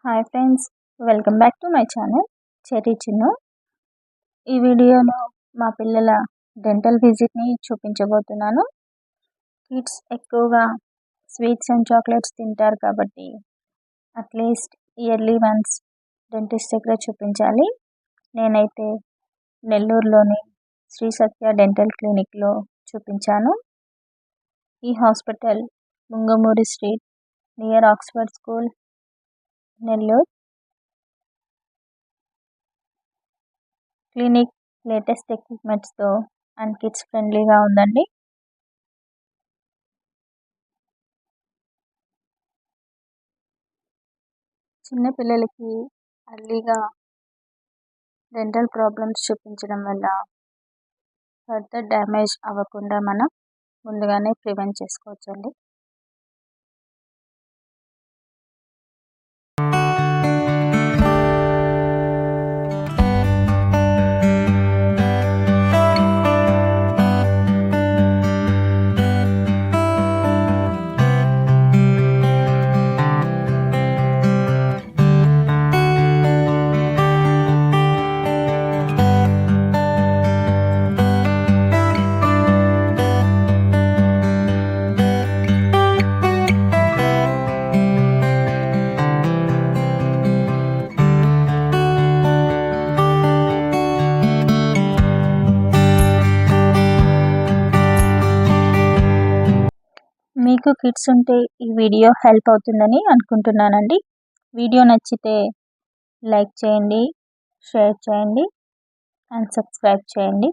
Hi friends, welcome back to my channel cherry Chinnu. ఈ వీడియోలో మా పిల్లల డెంటల్ విజిట్ని చూపించబోతున్నాను. కిడ్స్ ఎక్కువగా స్వీట్స్ అండ్ చాక్లెట్స్ తింటారు కాబట్టి అట్లీస్ట్ ఇయర్లీ వన్స్ డెంటిస్ట్ దగ్గర చూపించాలి. నేనైతే నెల్లూరులోని శ్రీ సత్య డెంటల్ క్లినిక్లో చూపించాను. ఈ hospital Mungamuri street near Oxford school, Nellore. Clinic latest ఎక్విప్మెంట్స్తో అండ్ కిడ్స్ ఫ్రెండ్లీగా ఉందండి. చిన్నపిల్లలకి అర్లీగా డెంటల్ ప్రాబ్లమ్స్ చూపించడం వల్ల ఫర్దర్ డ్యామేజ్ అవ్వకుండా మనం ముందుగానే ప్రివెంట్ చేసుకోవచ్చండి. మీకు కిడ్స్ ఉంటే ఈ వీడియో హెల్ప్ అవుతుందని అనుకుంటున్నానండి. వీడియో నచ్చితే లైక్ చేయండి, షేర్ చేయండి అండ్ సబ్స్క్రైబ్ చేయండి.